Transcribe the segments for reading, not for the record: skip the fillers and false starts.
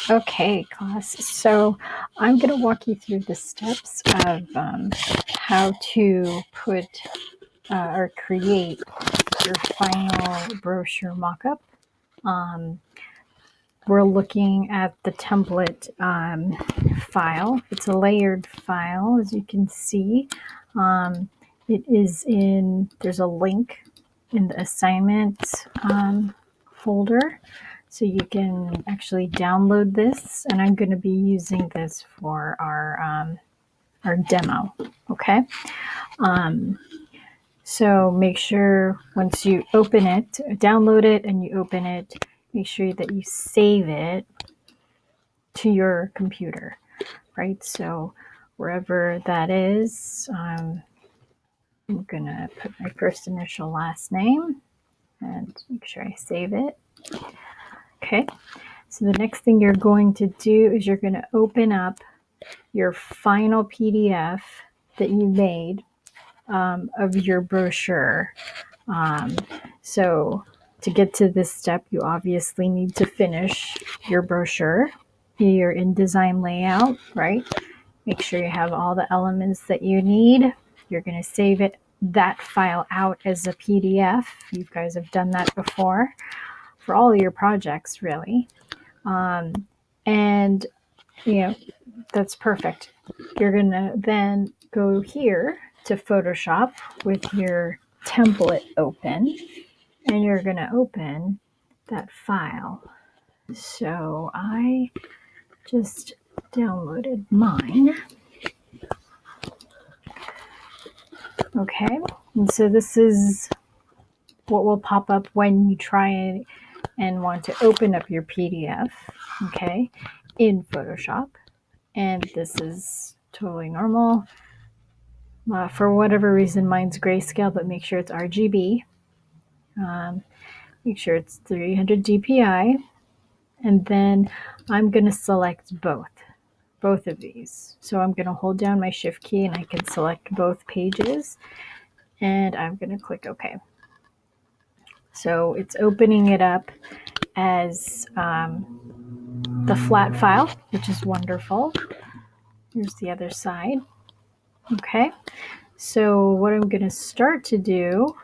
Okay, class. So I'm going to walk you through the steps of how to put or create your final brochure mockup. Um, we're looking at the template file. It's a layered file, as you can see. It is there's a link in the assignment folder. So you can actually download this, and I'm going to be using this for our demo. Okay. So make sure once you open it, download it, and you open it, make sure that you save it to your computer, right? So wherever that is, I'm going to put my first initial last name and make sure I save it. Okay. So the next thing you're going to do is you're going to open up your final PDF that you made of your brochure. So to get to this step, you obviously need to finish your brochure. You're in design layout, right? Make sure you have all the elements that you need. You're going to save that file out as a PDF. You guys have done that before for all of your projects, really. And that's perfect. You're going to then go here to Photoshop with your template open, and you're going to open that file. So I just downloaded mine. Okay, and so this is what will pop up when you try and want to open up your PDF, okay, in Photoshop. And this is totally normal. For whatever reason, mine's grayscale, but make sure it's RGB. Make sure it's 300 DPI. And then I'm going to select both of these. So I'm going to hold down my shift key and I can select both pages. And I'm going to click OK. So it's opening it up as the flat file, which is wonderful. Here's the other side. Okay, so what I'm going to start to do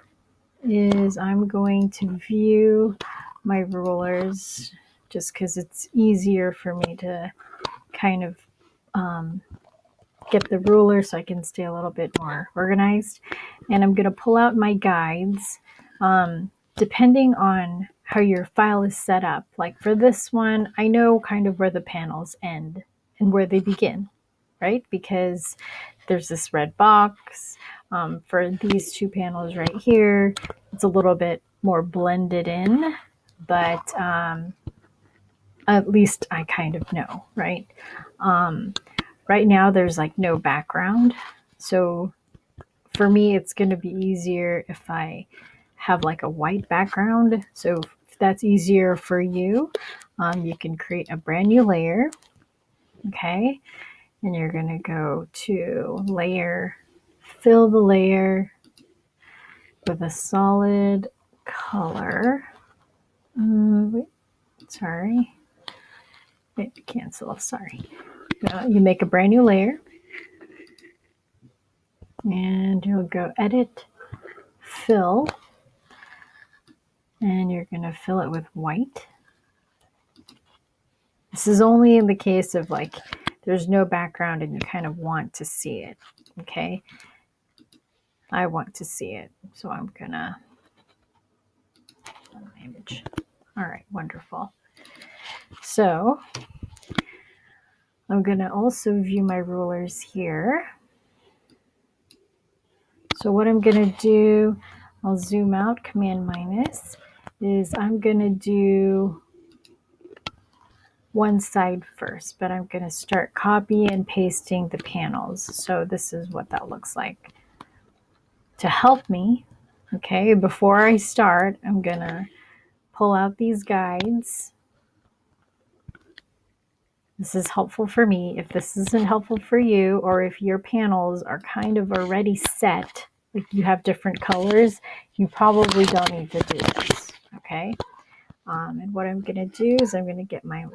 is I'm going to view my rulers just because it's easier for me to kind of get the ruler so I can stay a little bit more organized. And I'm going to pull out my guides. Depending on how your file is set up, like for this one, I know kind of where the panels end and where they begin, right? Because there's this red box. For these two panels right here, it's a little bit more blended in, but at least I kind of know, right? Right now there's like no background. So for me, it's going to be easier if I have like a white background. So if that's easier for you, you can create a brand new layer. Okay. And you're going to go to layer, fill the layer with a solid color. Sorry. Wait, cancel. Sorry. You make a brand new layer and you'll go edit, fill, and you're going to fill it with white. This is only in the case of like there's no background and you kind of want to see it. Okay. I want to see it. So I'm going to image. All right. Wonderful. So I'm going to also view my rulers here. So what I'm going to do, I'll zoom out, Command minus, is I'm going to do one side first, but I'm going to start copy and pasting the panels. So this is what that looks like. To help me, okay, before I start, I'm going to pull out these guides. This is helpful for me. If this isn't helpful for you, or if your panels are kind of already set, like you have different colors, you probably don't need to do this, okay? And what I'm going to do is I'm going to get my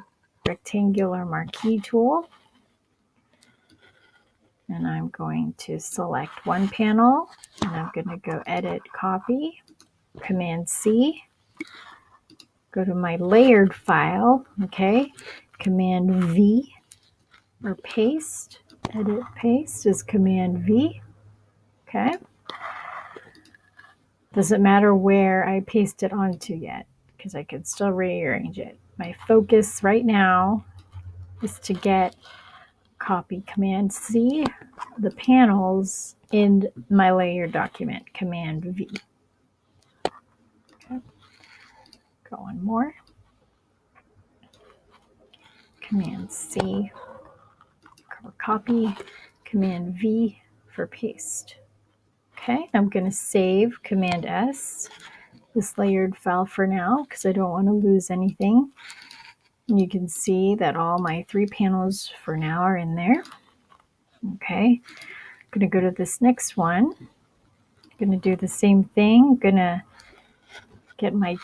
rectangular marquee tool. And I'm going to select one panel, and I'm going to go Edit, Copy, Command C, go to my layered file, okay, Command V, or Paste, Edit, Paste is Command V, okay. Doesn't matter where I paste it onto yet, because I can still rearrange it. My focus right now is to get copy Command C, the panels in my layer document, Command V. Okay. Go one more. Command C for copy, Command V for paste. Okay, I'm going to save Command S, this layered file for now, because I don't want to lose anything. And you can see that all my 3 panels for now are in there. Okay, I'm going to go to this next one. I'm going to do the same thing. I'm going to get my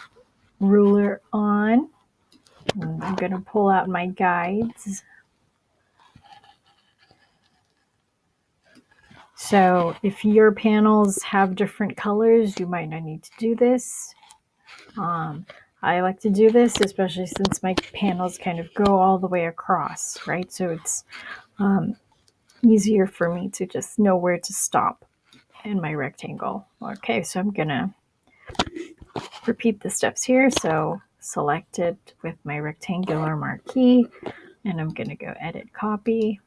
ruler on. I'm going to pull out my guides. So if your panels have different colors, you might not need to do this. I like to do this, especially since my panels kind of go all the way across, right? So it's easier for me to just know where to stop in my rectangle. Okay, so I'm gonna repeat the steps here. So select it with my rectangular marquee, and I'm gonna go Edit, Copy,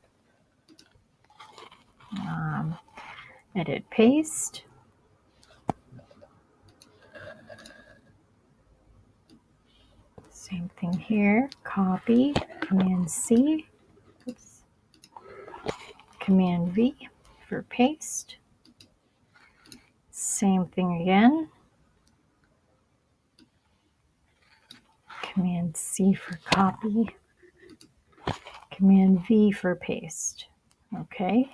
Edit, Paste. Same thing here, copy, Command C, oops, Command V for paste. Same thing again, Command C for copy, Command V for paste. Okay,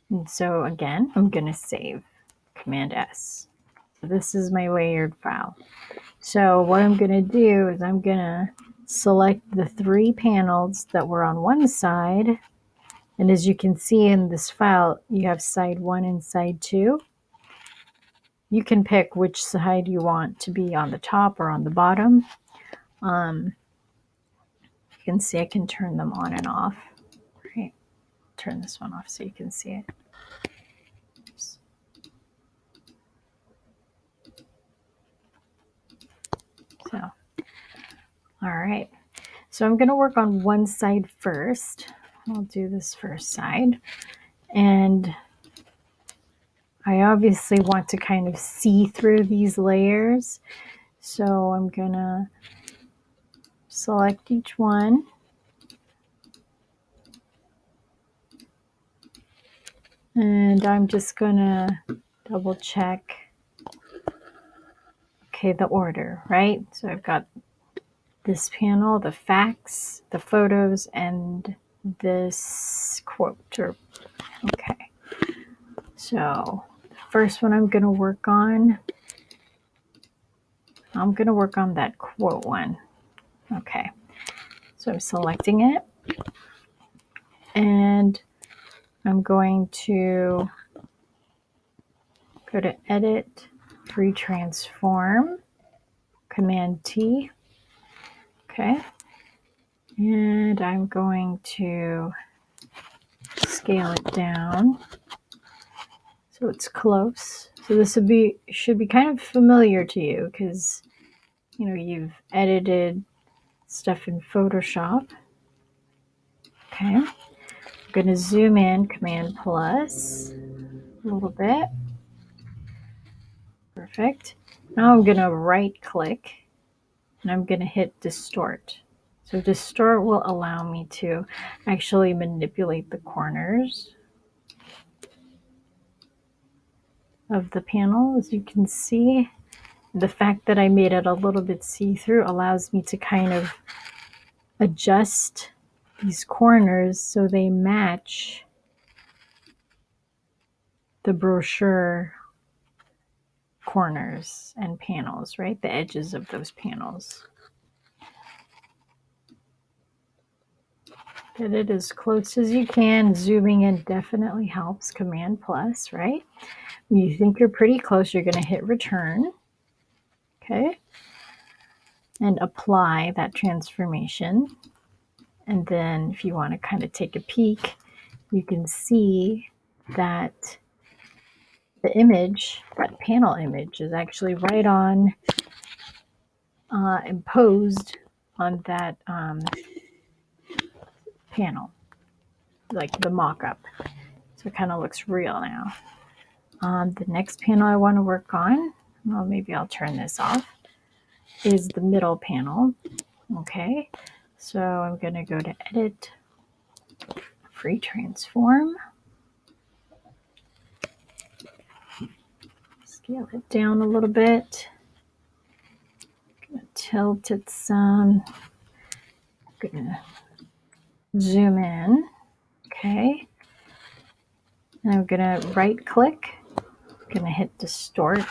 and so again, I'm going to save, Command S. So this is my layered file. So what I'm going to do is I'm going to select the 3 panels that were on one side. And as you can see in this file, you have side 1 and side 2. You can pick which side you want to be on the top or on the bottom. You can see I can turn them on and off. Right. Turn this one off so you can see it. Oops. So, all right. So I'm going to work on one side first. I'll do this first side. And I obviously want to kind of see through these layers. So I'm going to select each one. And I'm just going to double check, okay, the order, right? So I've got this panel, the facts, the photos, and this quote. Okay. So the first one I'm going to work on, that quote one. Okay. So I'm selecting it. And I'm going to go to Edit, Free Transform, Command T. Okay. And I'm going to scale it down so it's close. So this should be kind of familiar to you because you've edited stuff in Photoshop. Okay. I'm going to zoom in, Command plus a little bit. Perfect. Now I'm going to right click and I'm going to hit distort. So distort will allow me to actually manipulate the corners of the panel. As you can see, the fact that I made it a little bit see-through allows me to kind of adjust these corners so they match the brochure corners and panels, right? The edges of those panels. Get it as close as you can. Zooming in definitely helps. Command plus, right? When you think you're pretty close, you're going to hit return. Okay. And apply that transformation. And then if you want to kind of take a peek, you can see that the image, that panel image, is actually right on imposed on that panel, like the mock-up. So it kind of looks real now. The next panel I want to work on, well, maybe I'll turn this off, is the middle panel. Okay, so I'm going to go to Edit, Free Transform, scale it down a little bit, I'm going to tilt it some, I'm going to zoom in, okay, and I'm going to right click, I'm going to hit Distort,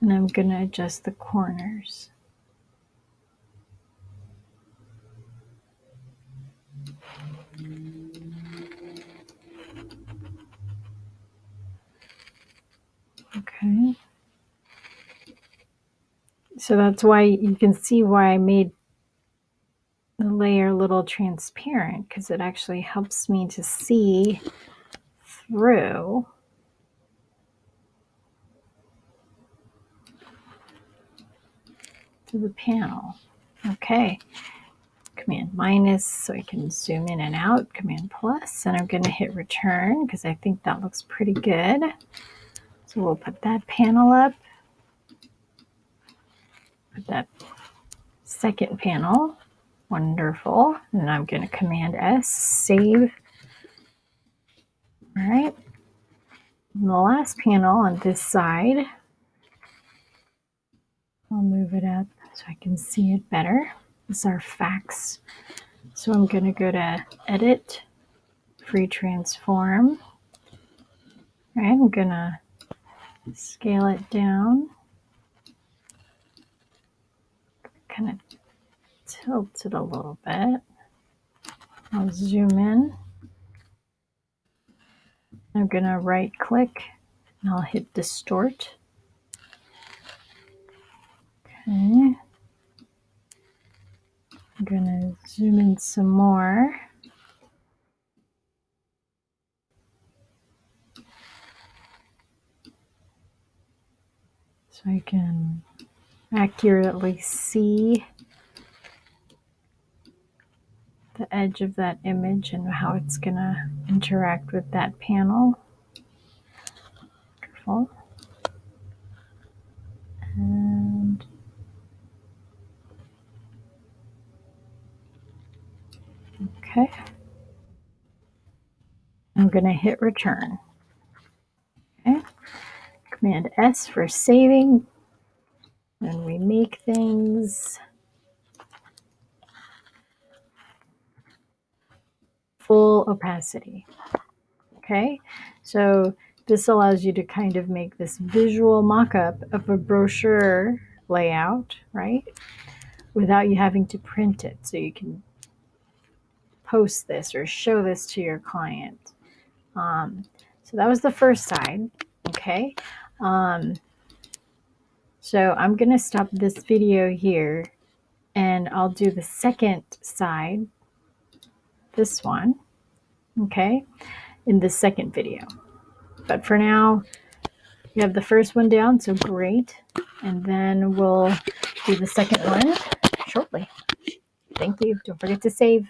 and I'm going to adjust the corners. Okay. So that's why you can see why I made the layer a little transparent, because it actually helps me to see through to the panel. Okay. Command minus so I can zoom in and out. Command plus, and I'm going to hit return because I think that looks pretty good. So we'll put that panel up. Put that second panel. Wonderful. And I'm going to Command S, save. All right. And the last panel on this side, I'll move it up so I can see it better. This is our fax. So I'm going to go to Edit, Free Transform. All right, I'm going to scale it down. Kind of tilt it a little bit. I'll zoom in. I'm going to right click and I'll hit Distort. Okay. I'm going to zoom in some more. So I can accurately see the edge of that image and how it's going to interact with that panel. Wonderful. And okay. I'm going to hit return. Okay. Command S for saving. And we make things full opacity. Okay, so this allows you to kind of make this visual mock-up of a brochure layout, right? Without you having to print it. So you can post this or show this to your client. So that was the first side. Okay. So I'm going to stop this video here and I'll do the second side, this one, okay, in the second video. But for now, we have the first one down, so great. And then we'll do the second one shortly. Thank you. Don't forget to save.